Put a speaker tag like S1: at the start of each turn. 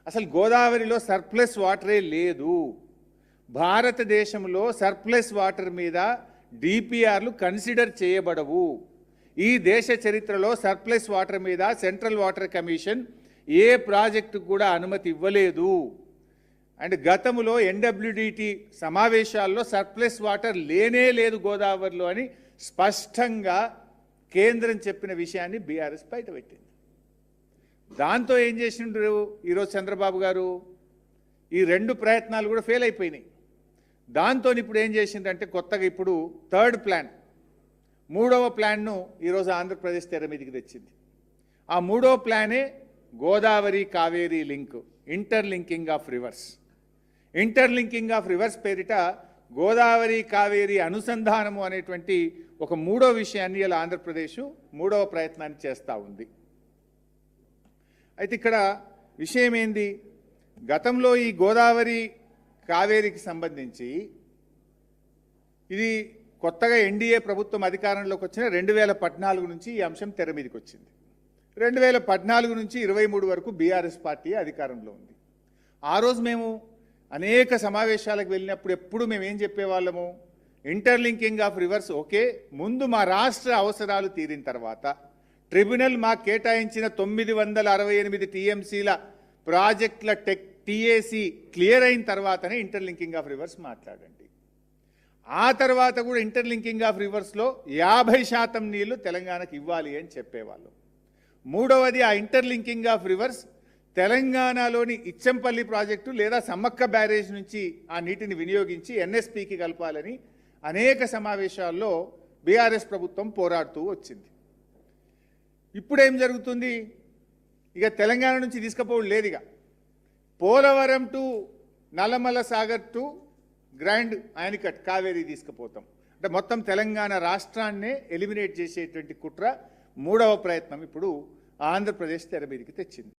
S1: అసలు గోదావరిలో సర్ప్లస్ వాటరే లేదు. భారతదేశంలో సర్ప్లస్ వాటర్ మీద డిపిఆర్లు కన్సిడర్ చేయబడవు. ఈ దేశ చరిత్రలో సర్ప్లస్ వాటర్ మీద సెంట్రల్ వాటర్ కమిషన్ ఏ ప్రాజెక్టు కూడా అనుమతి ఇవ్వలేదు. అండ్ గతంలో ఎన్డబ్ల్యూడిటి సమావేశాల్లో సర్ప్లస్ వాటర్ లేనే లేదు గోదావరిలో అని స్పష్టంగా కేంద్రం చెప్పిన విషయాన్ని బీఆర్ఎస్ బయటపెట్టింది. దాంతో ఏం చేసిండ్రు ఈరోజు చంద్రబాబు గారు? ఈ రెండు ప్రయత్నాలు కూడా ఫెయిల్ అయిపోయినాయి. దాంతో ఇప్పుడు ఏం చేసిందంటే కొత్తగా ఇప్పుడు థర్డ్ ప్లాన్, మూడవ ప్లాన్ను ఈరోజు ఆంధ్రప్రదేశ్ తెర మీదకి తెచ్చింది. ఆ మూడవ ప్లానే Godavari Kaveri link, interlinking of rivers. Interlinking of rivers పేరిట గోదావరి కావేరీ అనుసంధానము అనేటువంటి ఒక మూడో విషయాన్ని ఇలా ఆంధ్రప్రదేశ్ మూడవ ప్రయత్నాన్ని చేస్తూ ఉంది. అయితే ఇక్కడ విషయం ఏంది? గతంలో ఈ గోదావరి కావేరీకి సంబంధించి ఇది కొత్తగా ఎన్డీఏ ప్రభుత్వం అధికారంలోకి వచ్చిన 2014 నుంచి ఈ అంశం తెర మీదకి వచ్చింది. 2014 నుంచి 23 వరకు బీఆర్ఎస్ పార్టీ అధికారంలో ఉంది. ఆ రోజు మేము అనేక సమావేశాలకు వెళ్ళినప్పుడు ఎప్పుడు మేము ఏం చెప్పేవాళ్ళము? ఇంటర్లింకింగ్ ఆఫ్ రివర్స్ ఓకే, ముందు మా రాష్ట్ర అవసరాలు తీరిన తర్వాత ట్రిబ్యునల్ మాకు కేటాయించిన 968 టీఎంసీల ప్రాజెక్టుల టీఏసీ క్లియర్ అయిన తర్వాతనే ఇంటర్లింకింగ్ ఆఫ్ రివర్స్ మాట్లాడండి. ఆ తర్వాత కూడా ఇంటర్లింకింగ్ ఆఫ్ రివర్స్లో 50% నీళ్లు తెలంగాణకు ఇవ్వాలి అని చెప్పేవాళ్ళు. మూడవది, ఆ ఇంటర్లింకింగ్ ఆఫ్ రివర్స్ తెలంగాణలోని ఇచ్చంపల్లి ప్రాజెక్టు లేదా సమ్మక్క బ్యారేజ్ నుంచి ఆ నీటిని వినియోగించి ఎన్ఎస్పికి కలపాలని అనేక సమావేశాల్లో బీఆర్ఎస్ ప్రభుత్వం పోరాడుతూ వచ్చింది. ఇప్పుడేం జరుగుతుంది? ఇక తెలంగాణ నుంచి తీసుకుపోవడం లేదు. ఇక Polavaram to Nallamala Sagar to Grand Anicut Kaveri తీసుకుపోతాం అంటే మొత్తం తెలంగాణ రాష్ట్రాన్నే ఎలిమినేట్ చేసేటువంటి కుట్ర మూడవ ప్రయత్నం ఇప్పుడు ఆంధ్రప్రదేశ్ తెర మీదకి తెచ్చింది.